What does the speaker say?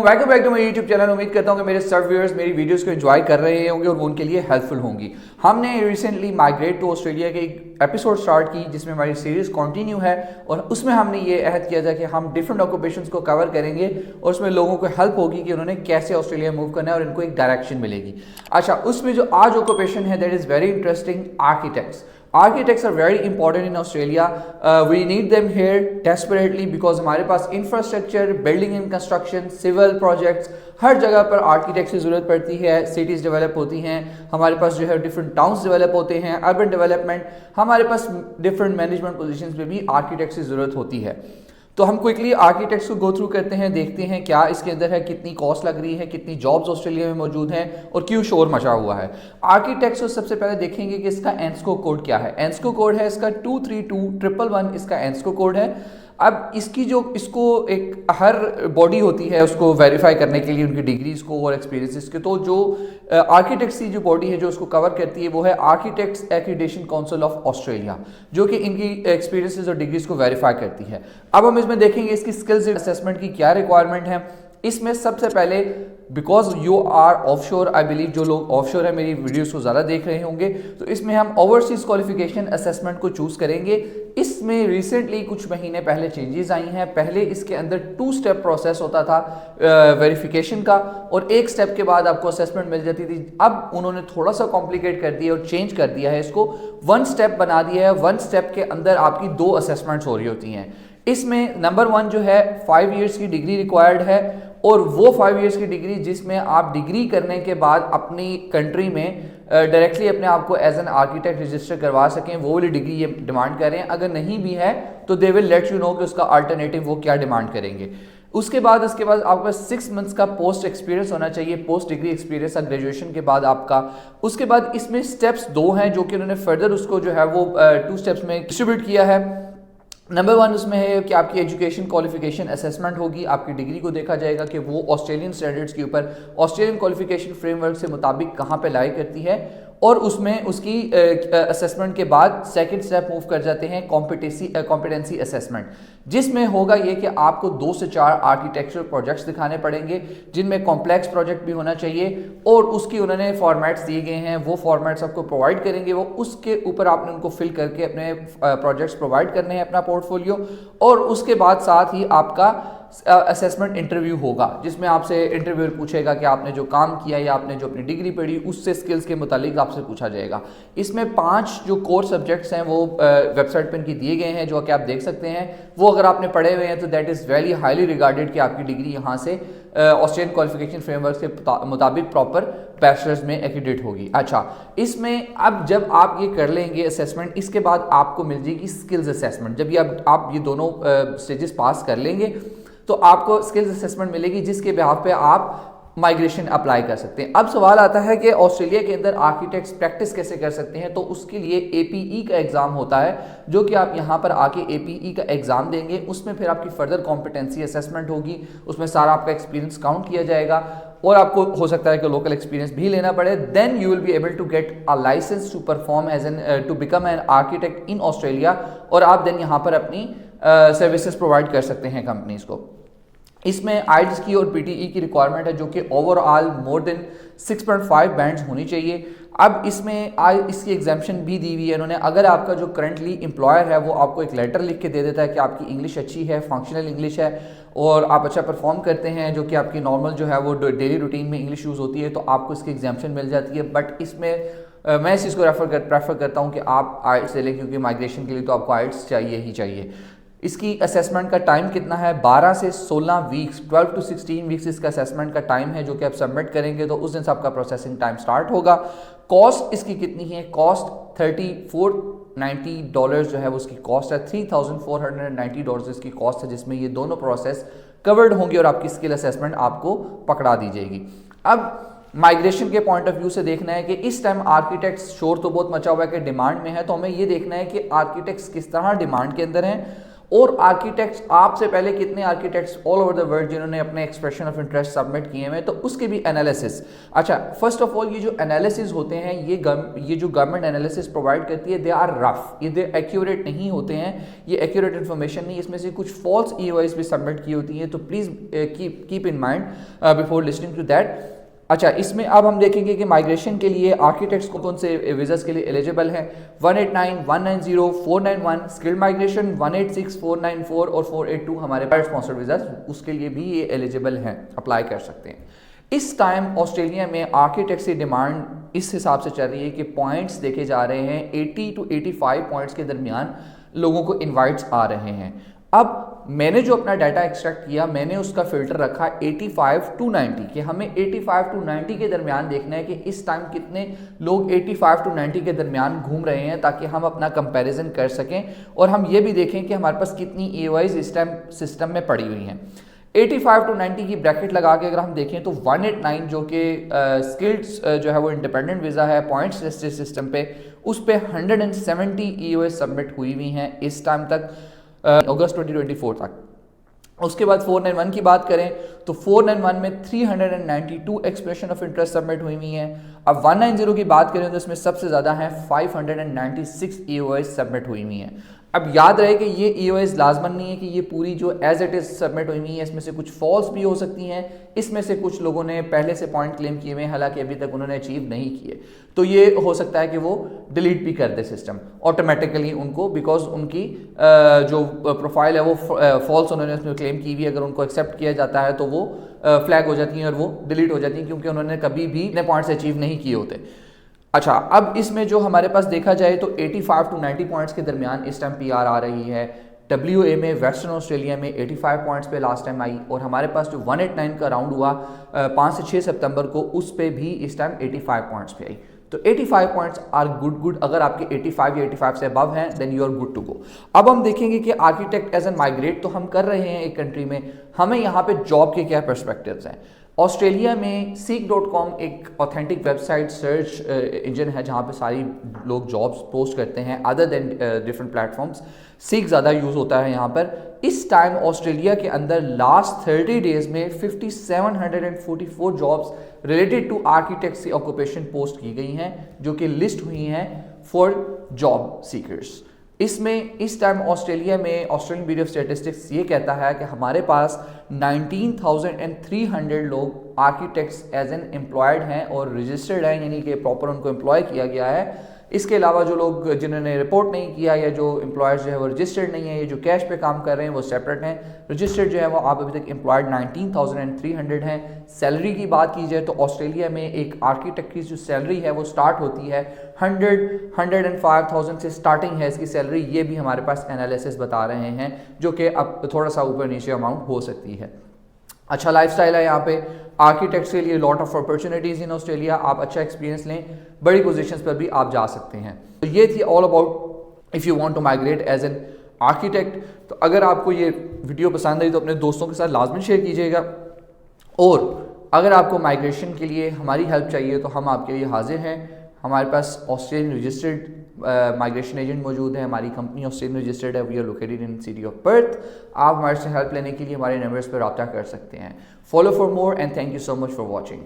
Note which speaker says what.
Speaker 1: Welcome back to my YouTube channel. उम्मीद करता हूँ कि मेरे सब व्यूअर्स मेरी वीडियोस को एंजॉय कर रहे होंगे और वो उनके लिए हेल्पफुल होंगी। हमने रिसेंटली माइग्रेट टू ऑस्ट्रेलिया के एक एपिसोड स्टार्ट की जिसमें हमारी सीरीज कंटिन्यू है और उसमें हमने ये अहद किया था कि हम डिफरेंट ऑक्यूपेशंस को कवर करेंगे और उसमें लोगों को हेल्प होगी कि उन्होंने कैसे ऑस्ट्रेलिया मूव करना है और इनको एक डायरेक्शन मिलेगी। अच्छा, उसमें जो आज ऑक्यूपेशन है that is very interesting, architects. Architects are very important in Australia. We need them here desperately because हमारे पास infrastructure, building and construction, civil projects, हर जगह पर आर्किटेक्ट्स की ज़रूरत पड़ती है। सिटीज़ डेवलप होती हैं, हमारे पास जो है डिफरेंट टाउन्स डेवलप होते हैं, अर्बन डेवलपमेंट, हमारे पास डिफरेंट मैनेजमेंट पोजीशंस पे भी आर्किटेक्ट्स की ज़रूरत होती है। तो हम क्विकली आर्किटेक्ट्स को गो थ्रू करते हैं, देखते हैं क्या इसके अंदर है, कितनी कॉस्ट लग रही है, कितनी जॉब्स ऑस्ट्रेलिया में मौजूद हैं और क्यों शोर मचा हुआ है। आर्किटेक्ट्स को सबसे पहले देखेंगे कि इसका एंस्को कोड क्या है। एंस्को कोड है इसका 232111, इसका एंस्को कोड है। अब इसकी जो इसको एक हर बॉडी होती है उसको वेरीफाई करने के लिए उनकी डिग्रीज को और एक्सपीरियंसेस के, तो जो आर्किटेक्ट्स की जो बॉडी है जो उसको कवर करती है वो है architects accreditation council of Australia, जो कि इनकी एक्सपीरियंसेस और डिग्रीज को वेरीफाई करती है। अब हम इसमें देखेंगे इसकी स्किल्स असेसमेंट की क्या रिक्वायरमेंट है। इसमें सबसे पहले because you are offshore, I believe जो लोग ऑफशोर है मेरी वीडियोस को ज़्यादा देख रहे होंगे, तो इसमें हम ओवरसीज क्वालिफिकेशन असेसमेंट को चूज़ करेंगे। इसमें रिसेंटली कुछ महीने पहले चेंजेस आई हैं। पहले इसके अंदर 2 स्टेप प्रोसेस होता था वेरिफिकेशन का और 1 स्टेप के बाद आपको असेसमेंट मिल जाती थी। अब उन्होंने थोड़ा सा कॉम्प्लिकेट कर दिया और चेंज कर दिया है, इसको 1 स्टेप बना दिया है। 1 स्टेप के अंदर आपकी 2 असेसमेंट्स हो रही होती हैं। इसमें नंबर 1 जो है 5 इयर्स की डिग्री रिक्वायर्ड है और वो 5 इयर्स की डिग्री जिसमें आप डिग्री करने के बाद अपनी कंट्री में डायरेक्टली अपने आप को एज एन आर्किटेक्ट रजिस्टर करवा सकें, वो वाली डिग्री ये डिमांड कर रहे हैं। अगर नहीं भी है तो they will let you know कि उसका अल्टरनेटिव वो क्या डिमांड करेंगे। उसके बाद आपके पास 6 मंथ्स का पोस्ट एक्सपीरियंस होना चाहिए, पोस्ट डिग्री एक्सपीरियंस ग्रेजुएशन के बाद आपका। उसके बाद इसमें स्टेप्स 2 हैं जो कि उन्होंने फर्दर उसको जो है वो 2 स्टेप्स में डिस्ट्रीब्यूट किया है। नंबर 1 उसमें है कि आपकी एजुकेशन क्वालिफिकेशन असेसमेंट होगी। आपकी डिग्री को देखा जाएगा कि वो ऑस्ट्रेलियन स्टैंडर्ड्स के ऊपर, ऑस्ट्रेलियन क्वालिफिकेशन फ्रेमवर्क से मुताबिक कहाँ पे लाई करती है। और उसमें उसकी असेसमेंट के बाद सेकंड स्टेप मूव कर जाते हैं कॉम्पिटेंसी असेसमेंट, जिसमें होगा ये कि आपको 2 से 4 आर्किटेक्चरल प्रोजेक्ट्स दिखाने पड़ेंगे जिनमें कॉम्प्लेक्स प्रोजेक्ट भी होना चाहिए और उसकी उन्होंने फॉर्मेट्स दिए गए हैं। वो फॉर्मेट्स आपको प्रोवाइड करेंगे, वो उसके ऊपर आपने उनको फिल करके अपने प्रोजेक्ट्स प्रोवाइड करने हैं, अपना पोर्टफोलियो। और उसके बाद साथ ही आपका असेसमेंट इंटरव्यू होगा जिसमें आपसे इंटरव्यूअर पूछेगा कि आपने जो काम किया या आपने जो अपनी डिग्री पढ़ी उससे स्किल्स के मुतालिक आपसे पूछा जाएगा। इसमें 5 जो कोर सब्जेक्ट्स हैं वो वेबसाइट पर इनकी दिए गए हैं जो कि आप देख सकते हैं। वो अगर आपने पढ़े हुए हैं तो that is very highly regarded कि आपकी डिग्री यहाँ से ऑस्ट्रेलियन क्वालिफिकेशन फ्रेमवर्क के मुताबिक प्रॉपर बैचलर्स में एक्रीडिट होगी। अच्छा, इसमें अब जब आप ये कर लेंगे असेसमेंट, इसके बाद आपको मिल जाएगी स्किल्स असेसमेंट। जब ये आप ये दोनों स्टेजेस पास कर लेंगे तो आपको स्किल्स असेसमेंट मिलेगी जिसके बिहाफ पे आप माइग्रेशन अप्लाई कर सकते हैं। अब सवाल आता है कि ऑस्ट्रेलिया के अंदर आर्किटेक्ट्स प्रैक्टिस कैसे कर सकते हैं, तो उसके लिए APE का एग्जाम होता है जो कि आप यहाँ पर आके APE का एग्जाम देंगे। उसमें फिर आपकी फर्दर कॉम्पिटेंसी असेसमेंट होगी, उसमें सारा आपका एक्सपीरियंस काउंट किया जाएगा और आपको हो सकता है कि लोकल एक्सपीरियंस भी लेना पड़े। Then you will be able to get a licence to perform as an to become an architect in Australia और आप देन यहाँ पर अपनी सर्विसेज प्रोवाइड कर सकते हैं कंपनीज को। इसमें आइल्स की और PTE की रिक्वायरमेंट है जो कि ओवरऑल मोर देन 6.5 बैंड्स होनी चाहिए। अब इसमें इसकी एग्जाम्पशन भी दी हुई है इन्होंने। अगर आपका जो करंटली एम्प्लॉयर है वो आपको एक लेटर लिख के दे देता है कि आपकी इंग्लिश अच्छी है, फंक्शनल इंग्लिश है और आप अच्छा परफॉर्म करते हैं, जो कि आपकी नॉर्मल जो है वो डेली रूटीन में इंग्लिश यूज़ होती है, तो आपको इसकी एग्जाम्पशन मिल जाती है। बट इसमें मैं इस चीज़ को प्रेफर करता हूँ कि आप आइल्स ले लें क्योंकि माइग्रेशन के लिए तो आपको आइल्स चाहिए ही चाहिए। इसकी असेसमेंट का टाइम कितना है? 12 से 16 वीक्स, 12 to 16 वीक्स इसका असेसमेंट का टाइम है जो कि आप सबमिट करेंगे तो उस दिन से आपका प्रोसेसिंग टाइम स्टार्ट होगा। कॉस्ट इसकी कितनी है? कॉस्ट $3490 जो है वो उसकी कॉस्ट है। $3490 इसकी कॉस्ट है जिसमें ये दोनों प्रोसेस कवर्ड होंगे और आपकी स्किल असेसमेंट आपको पकड़ा दी जाएगी। अब माइग्रेशन के पॉइंट ऑफ व्यू से देखना है कि इस टाइम आर्किटेक्ट्स शोर तो बहुत मचा हुआ है कि डिमांड में है, तो हमें ये देखना है कि आर्किटेक्ट्स किस तरह डिमांड के अंदर हैं और आर्किटेक्ट्स, आपसे पहले कितने architects all over the world जिन्होंने अपने एक्सप्रेशन ऑफ इंटरेस्ट सबमिट किए हैं, तो उसके भी एनालिसिस। अच्छा, फर्स्ट ऑफ ऑल ये जो एनालिसिस होते हैं, ये जो गवर्नमेंट एनालिसिस प्रोवाइड करती है, दे आर रफ, ये एक्यूरेट नहीं होते हैं, ये एक्यूरेट इन्फॉर्मेशन नहीं, इसमें से कुछ फॉल्स EOIs भी सबमिट की होती है, तो please keep in mind before listening to that. अच्छा, इसमें अब हम देखेंगे कि माइग्रेशन के लिए आर्किटेक्ट्स कौन से वीज़ास के लिए एलिजिबल हैं। 189, 190, 491 स्किल्ड माइग्रेशन, 186, 494 और 482 हमारे पास स्पॉन्सर्ड वीज़ास, उसके लिए भी ये एलिजिबल हैं, अप्लाई कर सकते हैं। इस टाइम ऑस्ट्रेलिया में आर्किटेक्ट की डिमांड इस हिसाब से चल रही है कि पॉइंट्स देखे जा रहे हैं 80 to 85 पॉइंट्स के दरमियान लोगों को इन्वाइट्स आ रहे हैं। अब मैंने जो अपना डाटा एक्सट्रैक्ट किया, मैंने उसका फिल्टर रखा 85 to 90 कि हमें 85 to 90 के दरमियान देखना है कि इस टाइम कितने लोग 85 to 90 के दरमियान घूम रहे हैं, ताकि हम अपना कंपैरिजन कर सकें और हम ये भी देखें कि हमारे पास कितनी EOIs इस टाइम सिस्टम में पड़ी हुई हैं। 85 to 90 की ब्रैकेट लगा के अगर हम देखें तो 189 जो कि स्किल्ड्स जो है वो इंडिपेंडेंट वीज़ा है पॉइंट्स लिस्टेड सिस्टम पे, उस पे 170 EOIs सबमिट हुई हुई हैं इस टाइम तक, अगस्त 2024 तक। उसके बाद 491 की बात करें तो 491 में 392 एक्सप्रेशन ऑफ इंटरेस्ट सबमिट हुई हुई हैं। अब 190 की बात करें तो इसमें सबसे ज़्यादा है 596 EOIs सबमिट हुई हुई हैं। अब याद रहे कि ये EOIs लाजमन नहीं है कि ये पूरी जो एज इट इज़ सबमिट हुई हुई है, इसमें से कुछ फॉल्स भी हो सकती हैं, इसमें से कुछ लोगों ने पहले से पॉइंट क्लेम किए हुए हैं, हालांकि अभी तक उन्होंने अचीव नहीं किए, तो ये हो सकता है कि वो डिलीट भी कर दे सिस्टम ऑटोमेटिकली उनको, बिकॉज उनकी जो प्रोफाइल है वो फॉल्स उन्होंने उसमें क्लेम की हुई, अगर उनको एक्सेप्ट किया जाता है तो वो फ्लैग हो जाती हैं और वो डिलीट हो जाती हैं, क्योंकि उन्होंने कभी भी इतने पॉइंट्स अचीव नहीं किए होते। अच्छा, अब इसमें जो हमारे पास देखा जाए तो 85 to 90 पॉइंट्स के दरमियान इस टाइम PR आ रही है। WA में, वेस्टर्न ऑस्ट्रेलिया में 85 पॉइंट्स पे लास्ट टाइम आई, और हमारे पास जो 189 का राउंड हुआ 5 से 6 सितंबर को, उस पे भी इस टाइम 85 पॉइंट्स पे आई। तो 85 पॉइंट्स आर गुड। अगर आपके 85 या 85 से अबव हैं then you are good to go. अब हम देखेंगे कि आर्किटेक्ट एज एन माइग्रेट तो हम कर रहे हैं एक कंट्री में, हमें यहाँ पे जॉब के क्या पर्सपेक्टिव्स हैं। ऑस्ट्रेलिया में seek.com एक ऑथेंटिक वेबसाइट सर्च इंजन है जहाँ पे सारी लोग जॉब्स पोस्ट करते हैं, other than different platforms. Seek ज़्यादा यूज़ होता है यहाँ पर। इस टाइम ऑस्ट्रेलिया के अंदर लास्ट 30 डेज में 5744 jobs related to architect occupation post की गई हैं, जो कि लिस्ट हुई हैं फॉर जॉब सीकर्स। इसमें इस टाइम ऑस्ट्रेलिया में ऑस्ट्रेलियन ब्यूरो ऑफ स्टैटिस्टिक्स ये कहता है कि हमारे पास 19,300 लोग आर्किटेक्ट्स एज एन एम्प्लॉयड हैं और रजिस्टर्ड हैं, यानी कि प्रॉपर उनको एम्प्लॉय किया गया है। इसके अलावा जो लोग जिन्होंने रिपोर्ट नहीं किया या जो एम्प्लॉयर्स जो है वो रजिस्टर्ड नहीं है, ये जो कैश पे काम कर रहे हैं वो सेपरेट हैं। रजिस्टर्ड जो है वो आप अभी तक एम्प्लॉयड 19,300 हैं। सैलरी की बात की जाए तो ऑस्ट्रेलिया में एक आर्किटेक्ट की जो सैलरी है वो स्टार्ट होती है 105,000 से स्टार्टिंग है इसकी सैलरी। ये भी हमारे पास एनालिसिस बता रहे हैं, जो कि अब थोड़ा सा ऊपर नीचे अमाउंट हो सकती है। अच्छा लाइफस्टाइल है यहाँ पे आर्किटेक्ट्स के लिए, lot of opportunities in Australia. आप अच्छा एक्सपीरियंस लें, बड़ी पोजीशंस पर भी आप जा सकते हैं। तो ये थी all about if you want to migrate as an architect. तो अगर आपको ये वीडियो पसंद आई तो अपने दोस्तों के साथ लाजमी शेयर कीजिएगा, और अगर आपको माइग्रेशन के लिए हमारी हेल्प चाहिए तो हम आपके लिए हाजिर हैं। हमारे पास ऑस्ट्रेलियन रजिस्टर्ड माइग्रेशन एजेंट मौजूद है, हमारी कंपनी ऑस्ट्रेलियन रजिस्टर्ड है, we are located in city of Perth. आप हमारे से हेल्प लेने के लिए हमारे नंबर्स पर रब्ता कर सकते हैं। Follow for more and thank you so much for watching.